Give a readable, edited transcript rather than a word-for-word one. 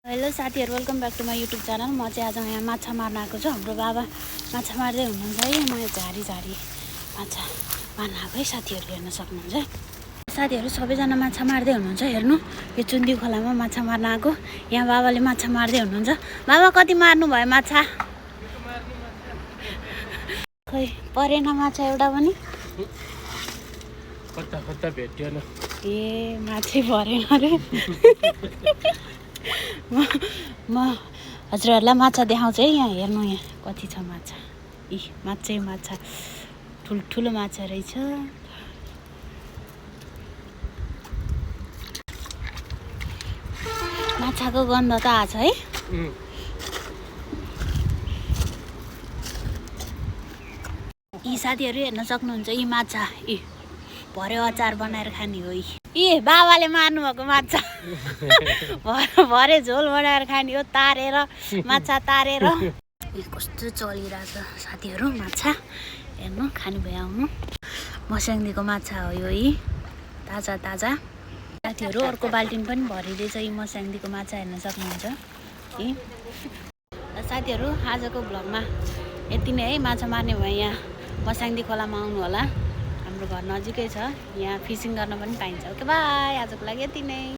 Hello साथीहरु, welcome back to my YouTube channel. म चाहिँ आज यहाँ माछा मार्न आएको छु। हाम्रो बाबा माछा मार्दै हुनुहुन्छ है। म झारी माछा मार्न आएको है। साथीहरु हेर्न सक्नुहुन्छ है। साथीहरु सबैजना माछा मार्दै हुनुहुन्छ। हेर्नु, यो चुन्दी खोलामा माछा मार्न आएको। यहाँ बाबाले माछा मार्दै हुनुहुन्छ। बाबा कति मार्नु भयो माछा? खै परेन माछा एउटा पनि। कता भेट्यो न। ए माछै परेन रे। म हजुरहरूलाई माछा देखाउँछु है। यहाँ हेर्नु, यहाँ कति छ माछा। माछै माछा, ठुल्ठुलो माछा रहेछ। माछाको गन्ध त आछ है। यी साथीहरु हेर्न सक्नुहुन्छ, यी माछा भरे अचार बनाएर खाने हो। यी बाबाले मार्नु भएको माछा। भरे झोल बनाएर खाने हो, तारेर माछा तारेर। कस्तो चलिरहेछ साथीहरु माछा। हेर्नु, खानु भयो आउनु। मस्याङदीको माछा हो यो। ताजा ताजा साथीहरु। अर्को बाल्टिन पनि भरिँदैछ। यी मस्याङदीको माछा हेर्न सक्नुहुन्छ। साथीहरु, आजको भ्लगमा यति नै है। माछा मार्ने भयो यहाँ मस्याङदी खोलामा आउनु होला। हाम्रो घर नजिकै छ। यहाँ फिसिङ गर्न पनि पाइन्छ। ओके बाई, आजको लागि यति नै।